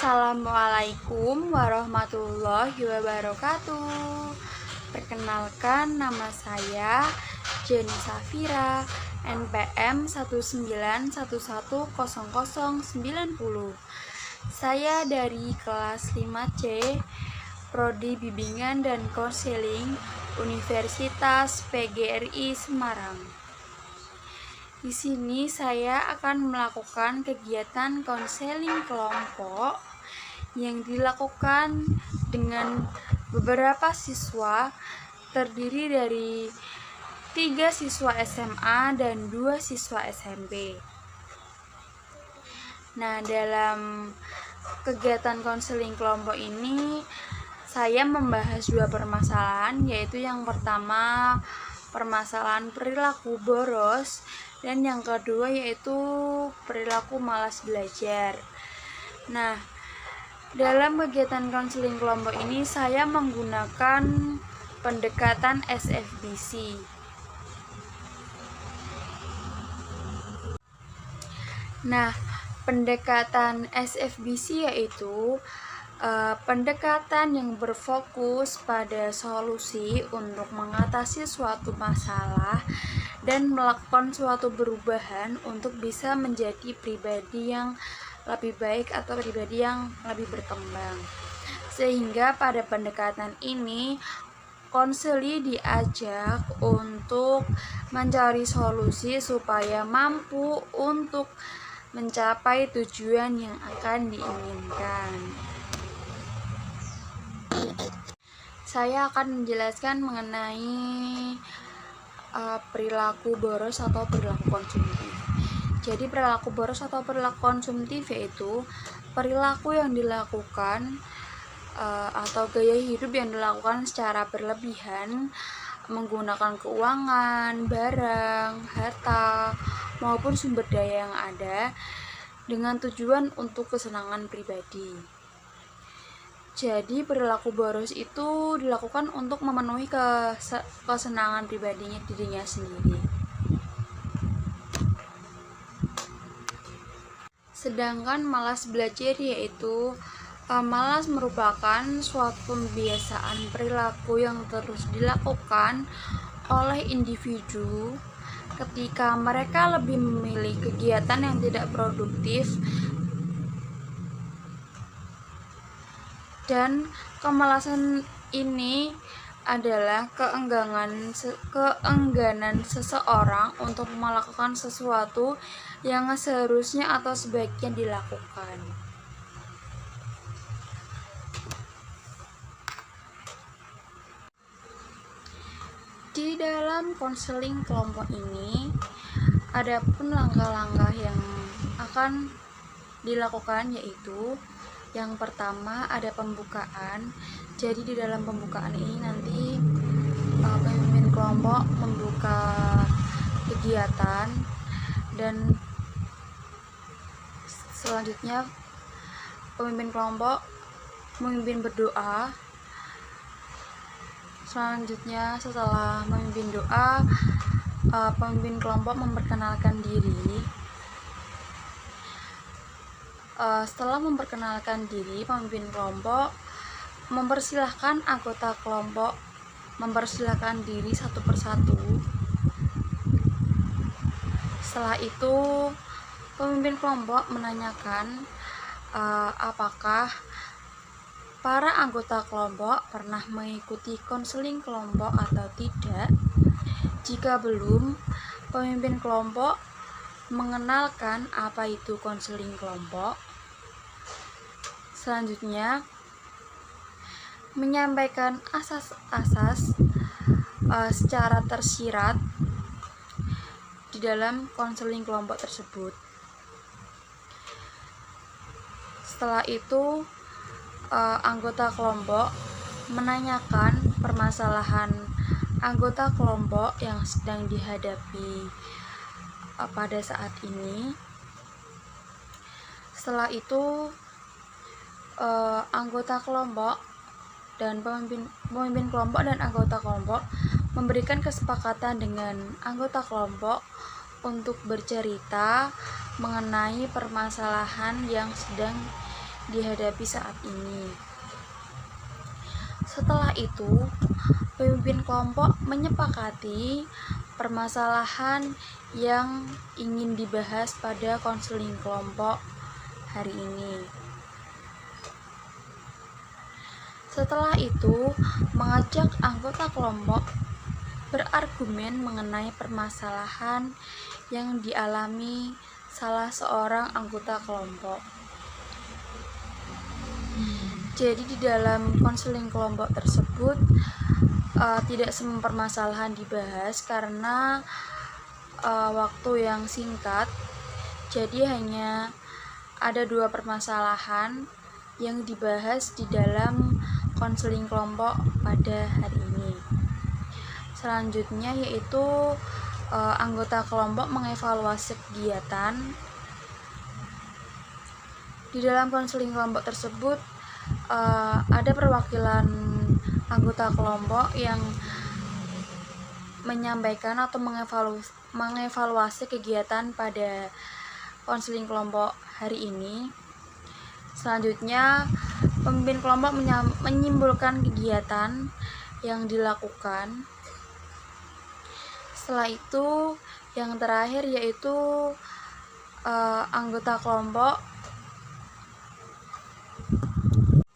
Assalamualaikum warahmatullahi wabarakatuh. Perkenalkan, nama saya Jenny Safira, NPM 191100090. Saya dari kelas 5C, Prodi Bimbingan dan Konseling Universitas PGRI Semarang. Di sini saya akan melakukan kegiatan konseling kelompok yang dilakukan dengan beberapa siswa, terdiri dari 3 siswa SMA dan 2 siswa SMP. Nah, dalam kegiatan konseling kelompok ini saya membahas 2 permasalahan, yaitu yang pertama permasalahan perilaku boros dan yang kedua yaitu perilaku malas belajar. Nah, dalam kegiatan konseling kelompok ini saya menggunakan pendekatan SFBC. Nah, pendekatan SFBC yaitu pendekatan yang berfokus pada solusi untuk mengatasi suatu masalah dan melakukan suatu perubahan untuk bisa menjadi pribadi yang lebih baik atau pribadi yang lebih berkembang. Sehingga pada pendekatan ini konseli diajak untuk mencari solusi supaya mampu untuk mencapai tujuan yang akan diinginkan. Saya akan menjelaskan mengenai perilaku boros atau perilaku konsumtif. Jadi perilaku boros atau perilaku konsumtif yaitu perilaku yang dilakukan atau gaya hidup yang dilakukan secara berlebihan menggunakan keuangan, barang, harta, maupun sumber daya yang ada dengan tujuan untuk kesenangan pribadi. Jadi perilaku boros itu dilakukan untuk memenuhi kesenangan pribadinya dirinya sendiri. Sedangkan malas belajar yaitu malas merupakan suatu pembiasaan perilaku yang terus dilakukan oleh individu ketika mereka lebih memilih kegiatan yang tidak produktif, dan kemalasan ini adalah keengganan seseorang untuk melakukan sesuatu yang seharusnya atau sebaiknya dilakukan. Di dalam konseling kelompok ini, ada pun langkah-langkah yang akan dilakukan, yaitu yang pertama ada pembukaan. Jadi di dalam pembukaan ini nanti pemimpin kelompok membuka kegiatan dan selanjutnya pemimpin kelompok memimpin berdoa. Selanjutnya setelah memimpin doa, pemimpin kelompok memperkenalkan diri. Setelah memperkenalkan diri, pemimpin kelompok mempersilahkan anggota kelompok mempersilahkan diri satu persatu. Setelah itu, pemimpin kelompok menanyakan apakah para anggota kelompok pernah mengikuti konseling kelompok atau tidak. Jika belum, pemimpin kelompok mengenalkan apa itu konseling kelompok. Selanjutnya, menyampaikan asas-asas secara tersirat di dalam konseling kelompok tersebut. Setelah itu, anggota kelompok menanyakan permasalahan anggota kelompok yang sedang dihadapi pada saat ini. Setelah itu, anggota kelompok dan pemimpin kelompok dan anggota kelompok memberikan kesepakatan dengan anggota kelompok untuk bercerita mengenai permasalahan yang sedang dihadapi saat ini. Setelah itu, pemimpin kelompok menyepakati permasalahan yang ingin dibahas pada konseling kelompok hari ini. Setelah itu, mengajak anggota kelompok berargumen mengenai permasalahan yang dialami salah seorang anggota kelompok. Jadi di dalam konseling kelompok tersebut tidak semua permasalahan dibahas karena waktu yang singkat. Jadi hanya ada 2 permasalahan yang dibahas di dalam konseling kelompok pada hari ini. Selanjutnya yaitu anggota kelompok mengevaluasi kegiatan. Di dalam konseling kelompok tersebut ada perwakilan anggota kelompok yang menyampaikan atau mengevaluasi kegiatan pada konseling kelompok hari ini. Selanjutnya, pemimpin kelompok menyimpulkan kegiatan yang dilakukan. Setelah itu, yang terakhir yaitu anggota kelompok.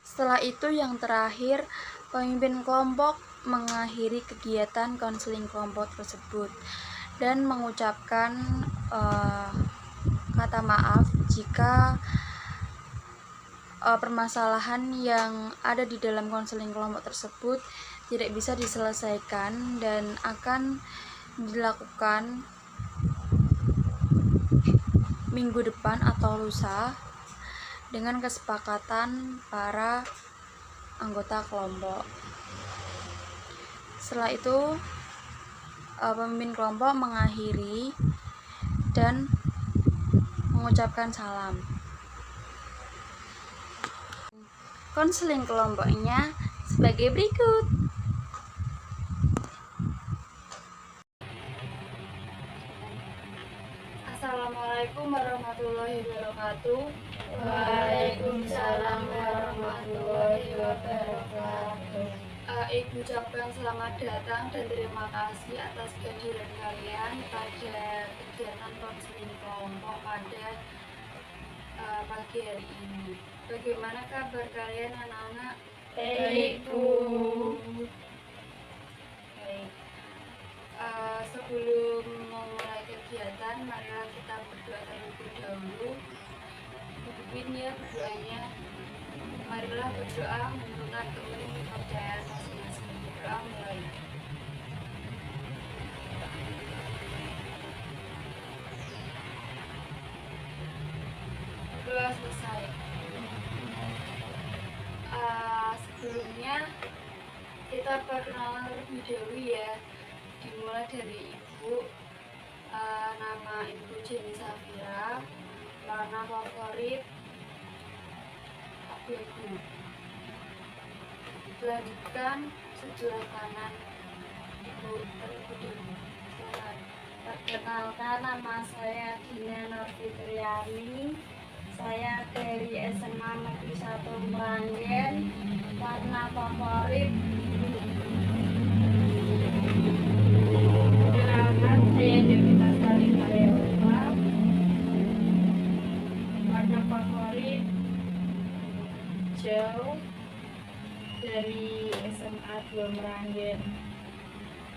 Setelah itu, yang terakhir, pemimpin kelompok mengakhiri kegiatan konseling kelompok tersebut dan mengucapkan kata maaf jika permasalahan yang ada di dalam konseling kelompok tersebut tidak bisa diselesaikan dan akan dilakukan minggu depan atau lusa dengan kesepakatan para anggota kelompok. Setelah itu, pemimpin kelompok mengakhiri dan mengucapkan salam. Konseling kelompoknya sebagai berikut. Assalamualaikum warahmatullahi wabarakatuh. Waalaikumsalam warahmatullahi wabarakatuh. Ibu ucapkan selamat datang dan terima kasih atas kehadiran kalian pada kegiatan konseling kelompok pada pagi hari ini. Bagaimana kabar kalian anak-anak? Baik, Bu. Baik. Sebelum memulai kegiatan, marilah kita berdoa terlebih dahulu. Mungkin ya berdoanya. Marilah berdoa menurut kepercayaan masing-masing. Berdoa mulai. Berdoa selesai. Sebelumnya kita perkenalan terlebih dahulu ya. Dimulai dari ibu. Nama ibu Jenny Safira, warna favorit abu-abu. Dilanjutkan sebelah kanan ibu terlebih dahulu. Silakan. Perkenalkan, nama saya Dina Nurfitriani. Saya dari SMA Negeri 1 Meranggen. Warna favorit perkenalkan, saya Devita Salima Dewa. Warna favorit hijau, dari SMA 2 Meranggen.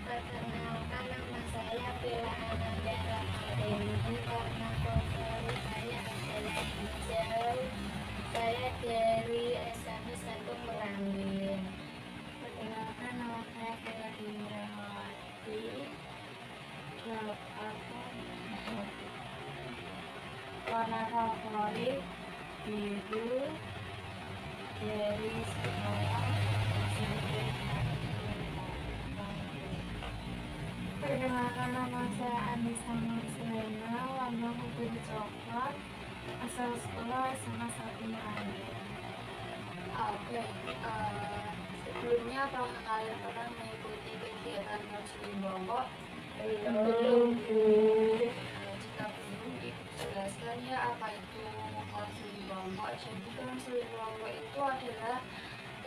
Perkenalkan, nama saya Bella Ananda Ramadeni. Warna favorit saya adalah hijau. Saya dari SMP 1 Meranggen. Perkenalkan, nama saya Bella Indrawati. Warna favorit biru, dari sekolah SMP. Perkenalkan, nama saya Anissa Marcelina. Warna putih coklat, asal sekolah SMA 1 Meranggen. Oke, sebelumnya apakah kalian pernah mengikuti kegiatan konseling kelompok? Belum, Bu. Jika belum, ibu jelaskan menjelaskan ya apa itu konseling kelompok. Jadi konseling kelompok itu adalah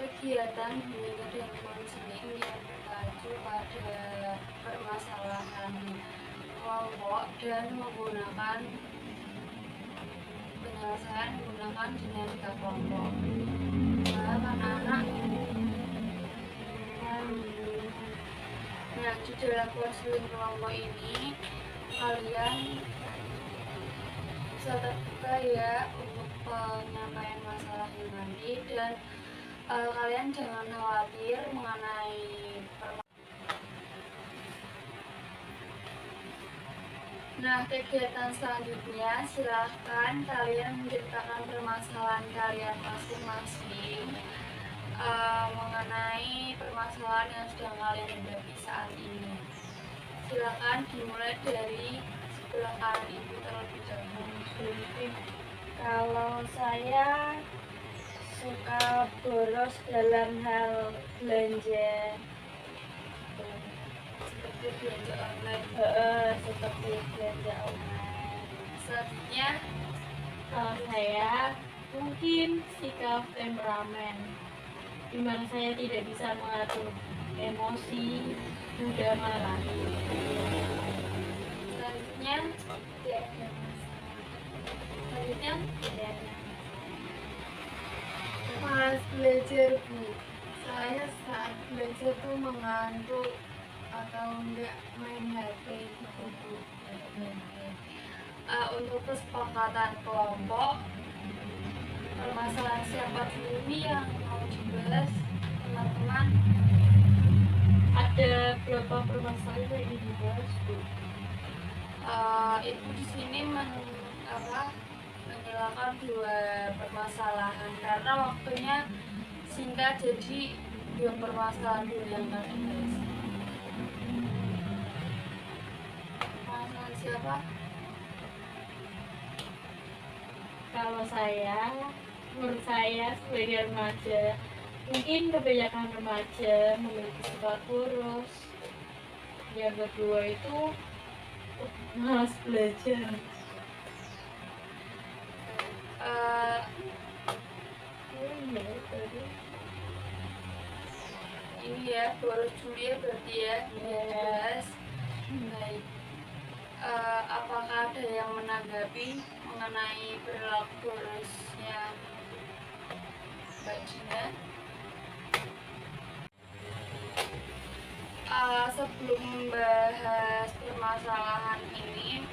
kegiatan bimbingan dan konseling yang berpacu pada permasalahan kelompok dan menggunakan penyelesaian menggunakan dinamika kelompok. Anak-anak, nah di dalam konseling kelompok ini kalian bisa terbuka ya untuk penyampaian masalahnya nanti, dan kalian jangan khawatir mengenai Nah, kegiatan selanjutnya silahkan kalian menceritakan permasalahan kalian masing-masing mengenai permasalahan yang sedang kalian hadapi saat ini. Silahkan dimulai dari sebelah kanan ibu terlebih dahulu. Kalau saya suka boros dalam hal belanja, Seperti belanja online. seperti belanja online. Selanjutnya, Kalau saya mungkin sikap temperamen, di mana saya tidak bisa mengatur emosi, mudah marah. selanjutnya, Tidak ada selanjutnya, masalah. Pas belajar Bu, saya saat belajar tuh mengantuk atau enggak main HP gitu Bu. untuk kesepakatan kelompok, permasalahan siapa dulu nih yang mau dibahas, teman-teman? Ada berapa permasalahan yang dibahas Bu? Itu di sini menyalakan 2 permasalahan karena waktunya singkat, jadi 2 permasalahan dulu yang akan dibahas. Permasalahan siapa? Kalau saya, menurut saya sebagai remaja, mungkin kebanyakan remaja memiliki sifat kurus. Yang kedua itu malas belajar. Ini ya, boros dulu ya berarti ya, dibahas. Baik. Apakah ada yang menanggapi mengenai perilaku borosnya Mbak Gina? Sebelum membahas permasalahan ini,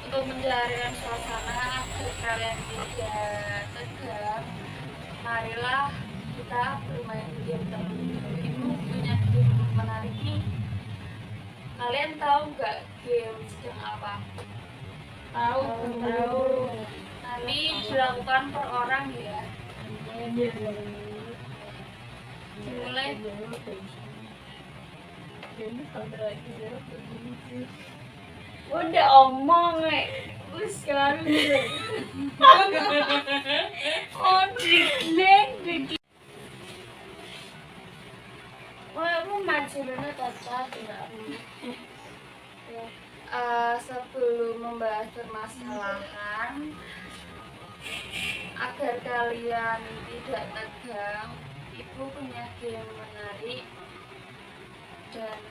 untuk mencarikan suasana agar kalian tidak tegang, marilah kita bermain game terlebih dahulu. Ibu punya game menarik nih. Kalian tahu nggak game sedang apa? Tahu. Nanti dilakukan per orang ya. Dimulai. Udah omong terus sekarang oh dik Aku maju dulu cocok tidak. Sebelum membahas permasalahan, agar kalian tidak tegang, ibu punya game menarik, dan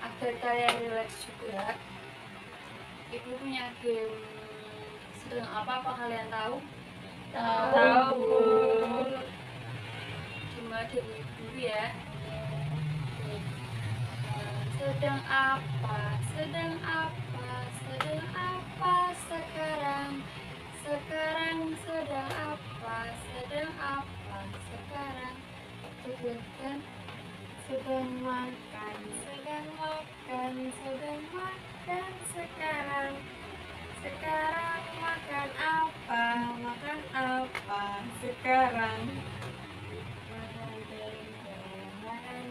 agar kalian rileks juga, ibu punya game sedang apa kalian tahu? tahu. Dimulai dari ibu ya. Sedang apa sekarang, sedang apa sekarang, sebutkan. Sedang makan sekarang makan apa sekarang. Makan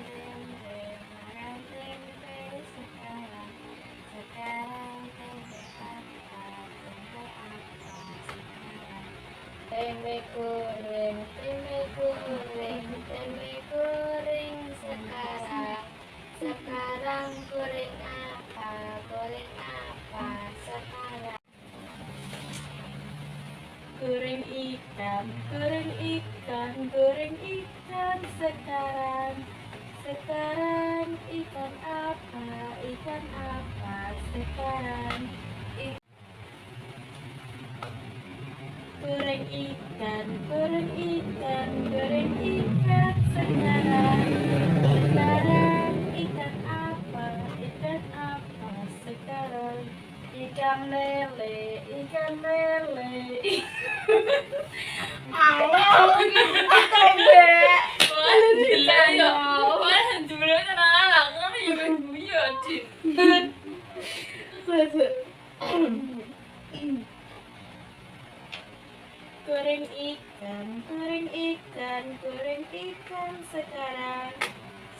tempe sekarang tempe apa sekarang. Tempe goreng sekarang goreng apa sekarang. ikan, goreng ikan, goreng ikan sekarang. Sekarang ikan apa? Ikan apa sekarang? Goreng ikan, goreng ikan, goreng ikan sekarang. Sekarang ikan apa? Ikan apa sekarang? Ikan lele, ikan lele. Ayo, kita deh. Wah, gila ya. Wah, dulu anak-anak kan ibu ya, Cik. Goreng ikan, goreng ikan, goreng ikan sekarang.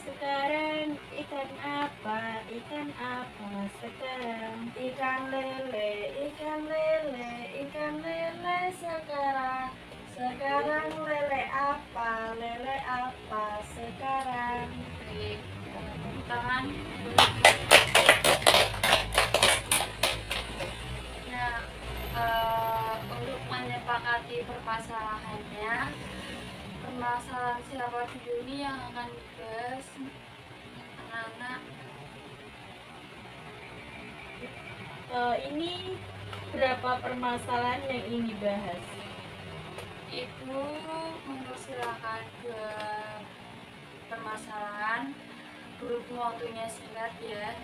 Sekarang ikan apa? Ikan apa sekarang? Ikan lele, ikan lele, ikan lele sekarang. Sekarang lele apa? Lele apa sekarang? Baik, tangan. Nah, untuk menyepakati permasalahannya, permasalahan siapa dulu ini yang akan dibahas anak-anak. Ini berapa permasalahan yang ingin dibahas? Ibu mempersilahkan dua permasalahan, berhubung waktunya singkat ya.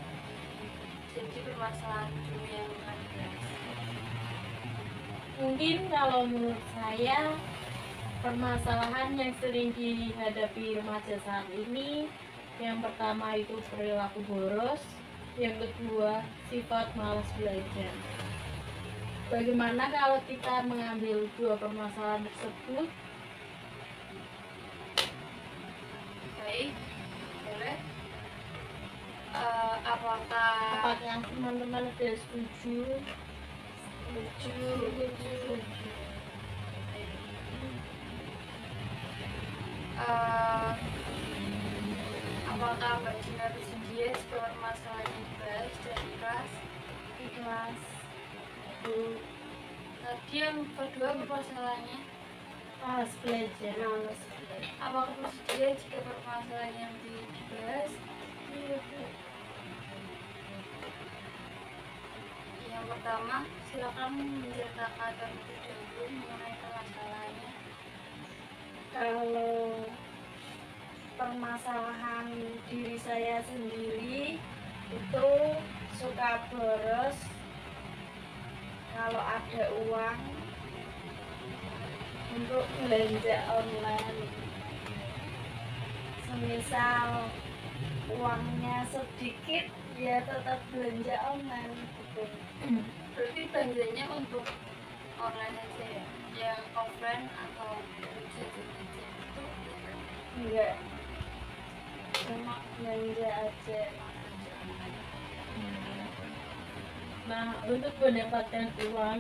Jadi permasalahan dulu yang akan dibahas. Mungkin kalau menurut saya permasalahan yang sering dihadapi remaja saat ini, yang pertama itu perilaku boros, yang kedua sifat malas belajar. Bagaimana kalau kita mengambil dua permasalahan tersebut? Baik, boleh. Apakah Apakah teman-teman sudah setuju? setuju? Eh, apakah Mbak Dina bersedia jika permasalahan ini dibahas dan ikhlas? Ikhlas. Tadi yang kedua permasalahannya, Malas belajar. apakah bersedia jika permasalahan yang dibahas? Yang pertama, silakan menceritakan terlebih dahulu mengenai permasalahannya. Kalau permasalahan diri saya sendiri itu suka boros kalau ada uang untuk belanja online. Semisal uangnya sedikit, ya tetap belanja online gitu. Berarti belanjanya untuk online aja ya? Yang offline atau jajan aja? Enggak, cuma belanja aja. Nah, untuk mendapatkan uang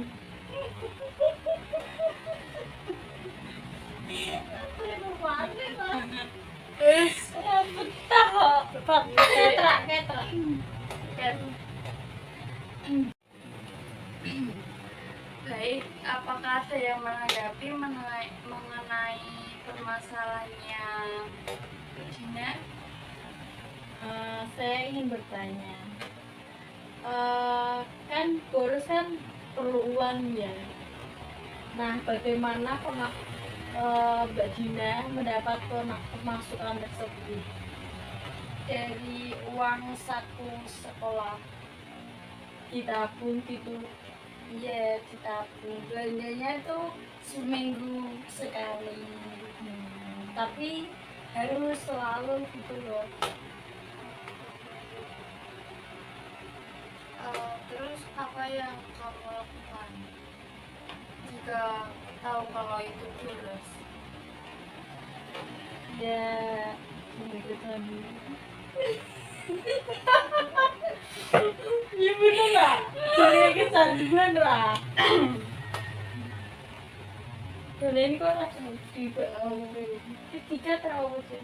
Baik, apakah ada yang menanggapi mengenai permasalahannya Dina? saya ingin bertanya, kan boros kan perlu uang ya. Nah, bagaimana Mbak Dina mendapat pemasukan tersebut? Dari uang saku sekolah. Ditabung gitu. Iya, ditabung. Belanjanya itu seminggu sekali. Tapi harus selalu gitu loh. Terus apa yang kamu lakukan jika tahu kalau itu boros? Ya, begitu. Iya bener lah, jadi kecanduan lah. Dan ini kok langsung tiga terlalu sih.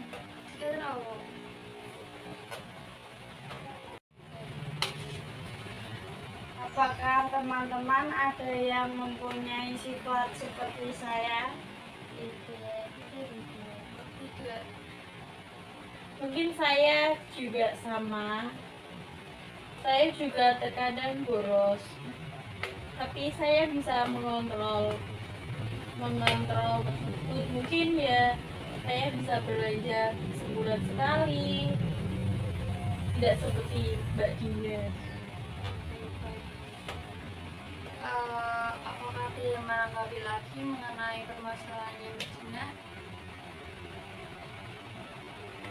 apakah teman-teman ada yang mempunyai sifat seperti saya? Tidak. Mungkin saya juga sama. Saya juga terkadang boros, tapi saya bisa mengontrol tersebut. Mungkin ya saya bisa belanja sebulan sekali, tidak seperti Mbak Dina. Apakah ada yang menanggapi lagi mengenai permasalahan yang Cina?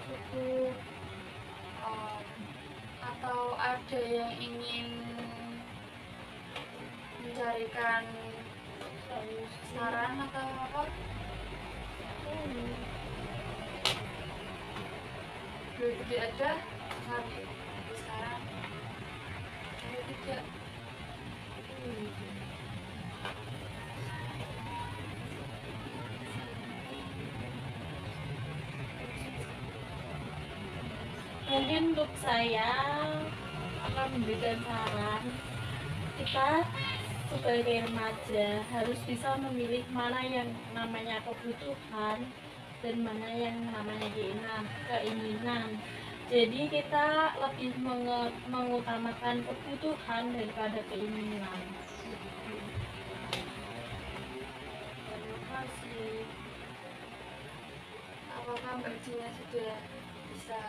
Cukup. Atau ada yang ingin mencarikan saran atau apa? Kalau tidak ada, sampai sekarang saya tidak. Mungkin untuk saya akan memberikan saran, kita sebagai remaja harus bisa memilih mana yang namanya kebutuhan dan mana yang namanya keinginan. Jadi kita lebih mengutamakan kebutuhan daripada keinginan. Terima kasih. Apakah Mbak Cina sudah bisa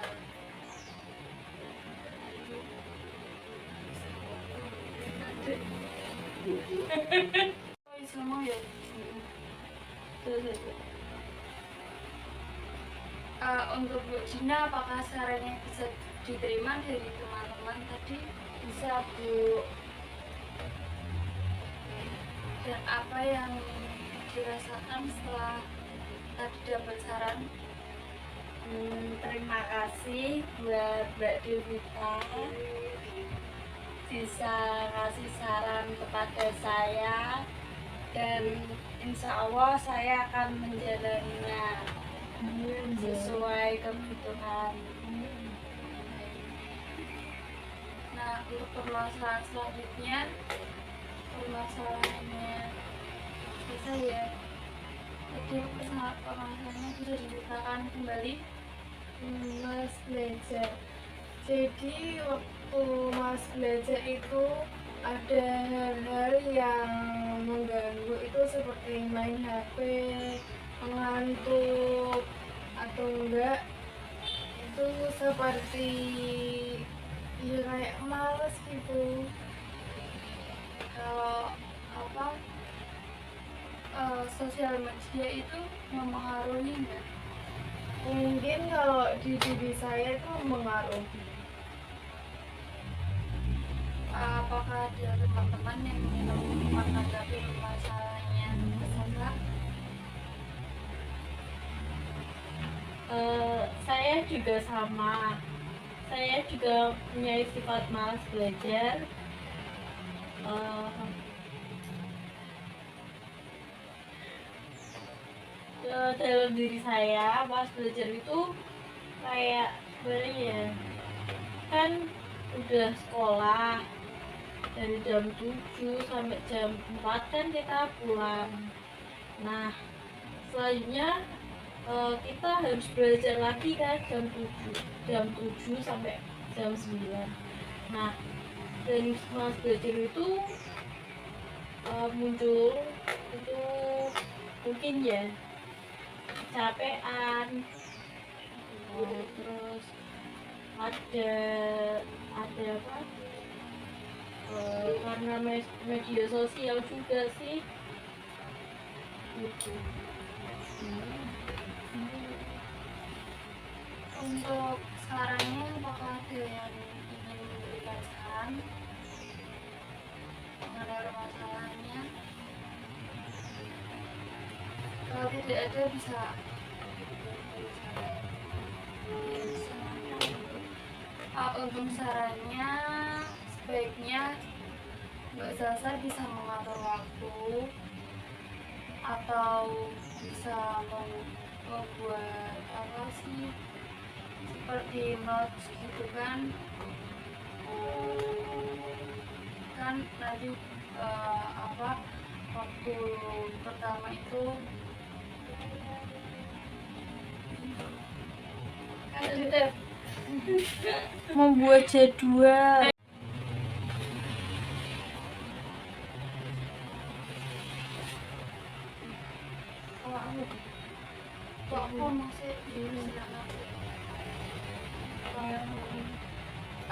oh, semua ya. Untuk Bu Cina, apakah sarannya bisa diterima dari teman-teman tadi? Bisa, Bu. Dan apa yang dirasakan setelah tadi dapat saran? Terima kasih buat Mbak Devita bisa kasih saran kepada saya, dan insya Allah saya akan menjalaninya sesuai kebutuhan. Nah, untuk permasalahan selanjutnya, permasalahannya bisa ya. Jadi permasalahannya bisa dibukakan kembali. Mas belajar. Jadi waktu Mas belajar itu ada hal-hal yang mengganggu, itu seperti main HP, mengantuk, atau enggak itu seperti ya kayak males gitu. Kalau apa sosial media itu mempengaruhi nggak? Mungkin kalau di diri saya itu mengaruhi. Apakah ada teman-teman yang menghadapi masalahnya sama? Saya juga sama. Saya juga punya sifat malas belajar. Dalam diri saya pas belajar itu kayak sebenarnya ya, kan udah sekolah dari jam 7 sampai jam 4 kan kita pulang. Nah selanjutnya kita harus belajar lagi kan jam 7 sampai jam 9. Nah dari semangat belajar itu muncul itu mungkin ya capean, terus ada apa karena media sosial juga sih gitu. Untuk sarannya, apakah ada yang ingin memberikan saran mengenai masalahnya? Kalau tidak ada bisa untuk sarannya, sebaiknya Mbak Salsa bisa mengatur waktu atau bisa membuat apa sih seperti notes gitu kan, kan nanti waktu pertama itu membuat jadwal. aku masih silakan.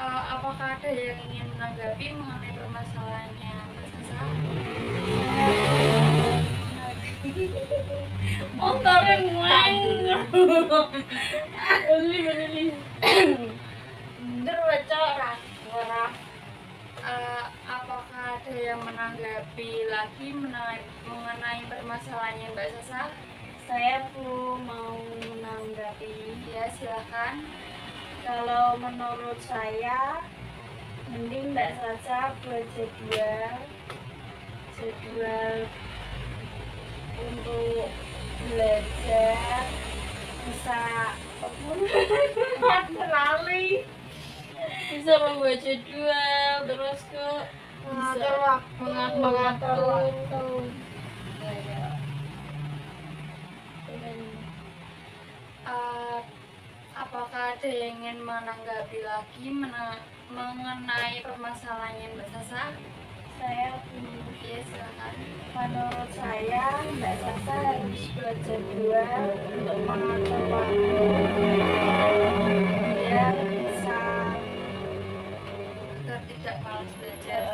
Apakah ada yang ingin menanggapi mengenai permasalahannya Mbak Sasa? Motorin main. Beli. Derwacok ora. Apakah ada yang menanggapi lagi mengenai permasalahannya Mbak Sasa? Saya tuh mau menanggapi. Ya, silakan. Kalau menurut saya mending Mbak Sasa buat jadwal untuk belajar bisa lali, bisa membuat jadwal, terus ke Mengatur waktu. mengatur waktu. Apakah ada yang ingin menanggapi lagi mengenai permasalahannya Mbak Sasa? Saya Ya, silakan. menurut saya Mbak Sasa harus buat jadwal untuk mengatur waktu biar bisa Agar tidak malas belajar.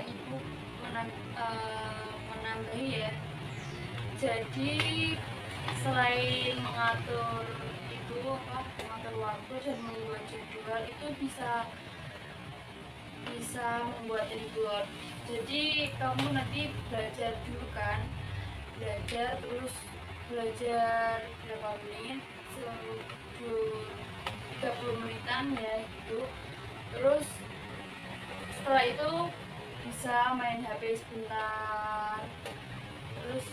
Ibu menambahi ya. Jadi selain mengatur mengatur waktu dan membuat jadwal itu bisa membuat reward. Jadi kamu nanti belajar dulu kan, terus belajar berapa menit, 30 menitan ya gitu. Terus setelah itu bisa main HP sebentar, terus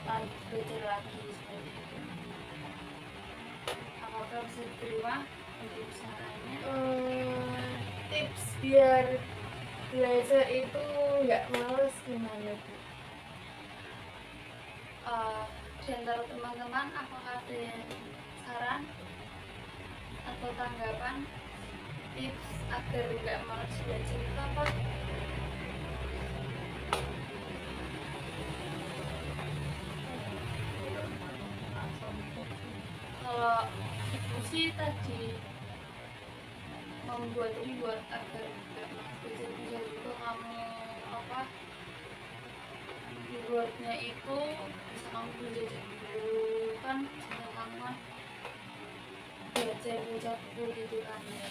lanjut belajar lagi seperti itu. Apakah bisa diterima untuk sarannya? Tips biar belajar itu nggak males gimana Bu? Di antara teman-teman apakah ada yang saran atau tanggapan tips agar nggak malas belajar itu apa? Kalau ibu sih tadi membuat reward agar nggak malas belajar itu kamu rewardnya itu bisa kamu belajar dulu kan, misalnya kamu kan belajar buku gitu kan ya.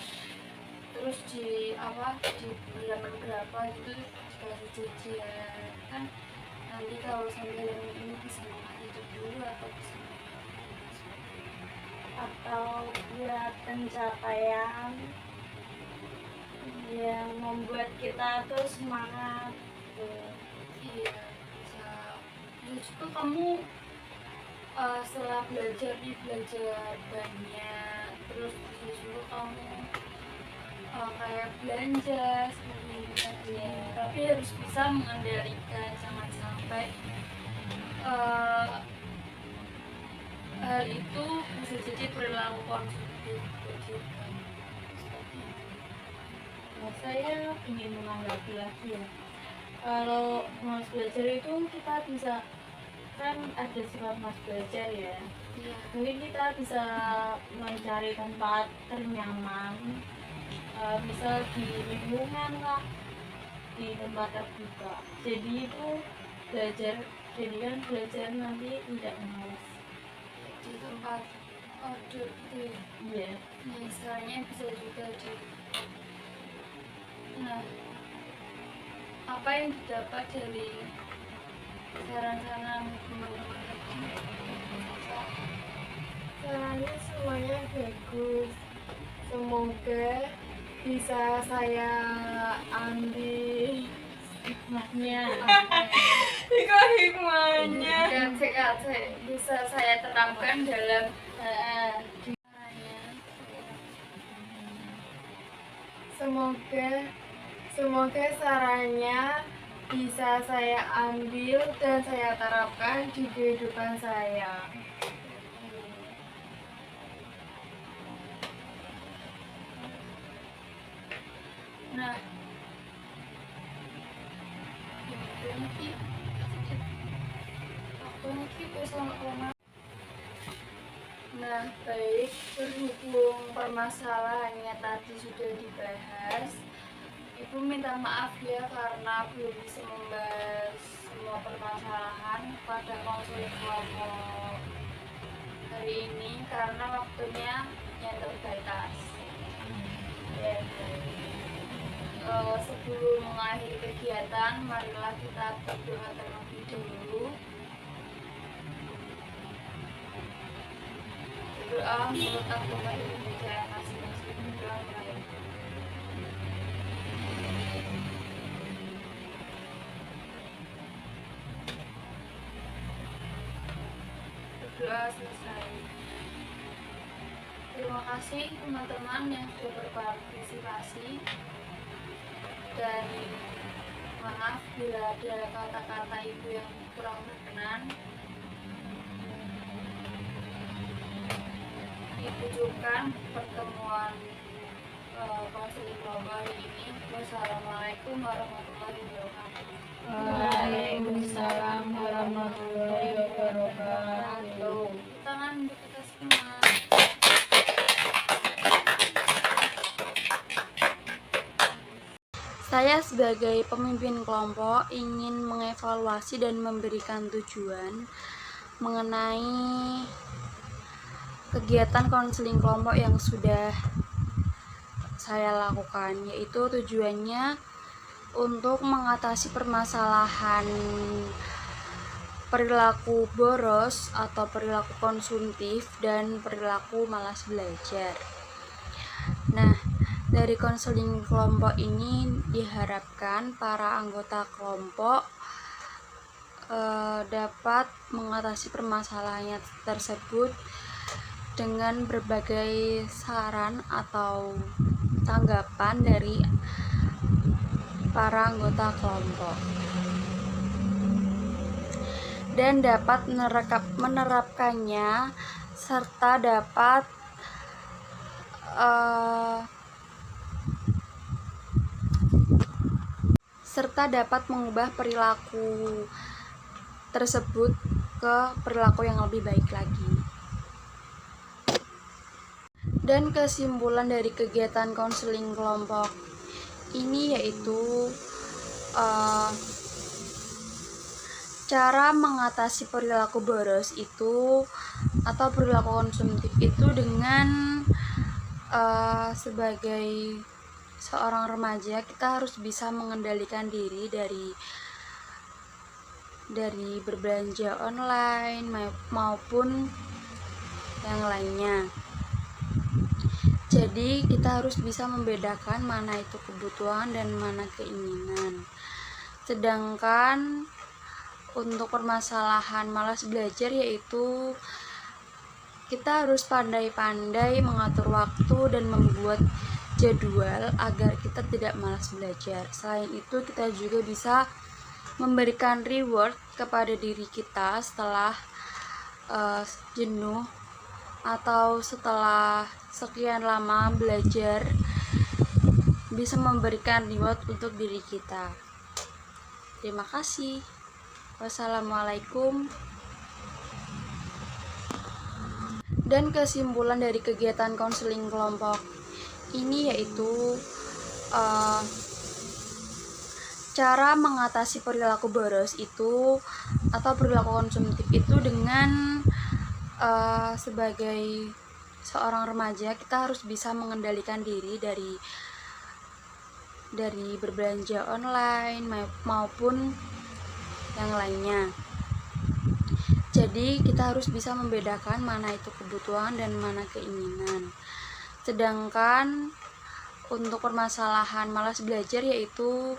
Terus di bulan berapa gitu dikasih jajan kan, nanti kalau sambil ini bisa makan itu dulu atau buat pencapaian yang membuat kita tuh semangat gitu. iya bisa juga kamu setelah belajar banyak, terus juga kamu kayak belanja seperti itu tadi ya. Tapi harus bisa mengendalikan, jangan sampai hal itu bisa jadi perilaku konsumtif seperti itu. Nah, saya ingin menanggapi lagi ya. Kalau mas belajar itu kita bisa, kan ada sifat mas belajar ya. Iya. Mungkin kita bisa mencari tempat ternyaman, misal di lingkungan lah, di tempat terbuka. Jadi itu belajar, jadi kan belajar nanti tidak malas. Di tempat outdoor gitu ya. Iya. Misalnya bisa juga di. Nah, apa yang didapat dari saran-saran teman-teman tadi? Caranya semuanya bagus. Semoga bisa saya ambil Hikmahnya. hikmahnya. Dan bisa saya terapkan dalam Semoga sarannya bisa saya ambil dan saya terapkan di kehidupan saya. Nah, Nah, baik, berhubung permasalahannya tadi sudah dibahas, Ibu minta maaf ya karena belum bisa membahas semua permasalahan pada konseling kelompok hari ini karena waktunya yang terbatas. Dan sebelum mengakhiri kegiatan, marilah kita berdoa terlebih dahulu. Berdoa menurut agama dan kepercayaan masing-masing. Berdoa mulai. Berdoa selesai. Terima kasih teman-teman yang sudah berpartisipasi, dan maaf bila ada kata-kata ibu yang kurang berkenan. Ditujukan pertemuan konseling kelompok hari ini. Wassalamualaikum warahmatullahi wabarakatuh. Waalaikumsalam warahmatullahi wabarakatuh. Tangan untuk kita semua. Saya sebagai pemimpin kelompok ingin mengevaluasi dan memberikan tujuan mengenai kegiatan konseling kelompok yang sudah saya lakukan, yaitu tujuannya untuk mengatasi permasalahan perilaku boros atau perilaku konsumtif dan perilaku malas belajar. Nah, dari konseling kelompok ini diharapkan para anggota kelompok dapat mengatasi permasalahannya tersebut dengan berbagai saran atau tanggapan dari para anggota kelompok, dan dapat menerapkannya serta dapat mengubah perilaku tersebut ke perilaku yang lebih baik lagi. Dan kesimpulan dari kegiatan konseling kelompok ini yaitu cara mengatasi perilaku boros itu atau perilaku konsumtif itu dengan sebagai seorang remaja kita harus bisa mengendalikan diri dari berbelanja online maupun yang lainnya. Jadi kita harus bisa membedakan mana itu kebutuhan dan mana keinginan. Sedangkan untuk permasalahan malas belajar yaitu kita harus pandai-pandai mengatur waktu dan membuat jadwal agar kita tidak malas belajar. Selain itu kita juga bisa memberikan reward kepada diri kita setelah jenuh atau setelah sekian lama belajar, bisa memberikan reward untuk diri kita. Terima kasih. Wassalamualaikum. Dan kesimpulan dari kegiatan konseling kelompok ini yaitu cara mengatasi perilaku boros itu atau perilaku konsumtif itu dengan sebagai seorang remaja kita harus bisa mengendalikan diri dari berbelanja online maupun yang lainnya. Jadi kita harus bisa membedakan mana itu kebutuhan dan mana keinginan. Sedangkan untuk permasalahan malas belajar yaitu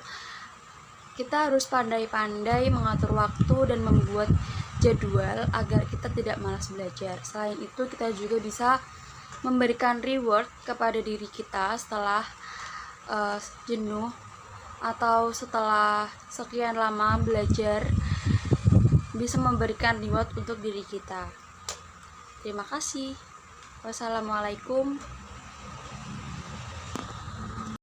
kita harus pandai-pandai mengatur waktu dan membuat jadwal agar kita tidak malas belajar. Selain itu kita juga bisa memberikan reward kepada diri kita setelah jenuh atau setelah sekian lama belajar bisa memberikan reward untuk diri kita. Terima kasih. Wassalamualaikum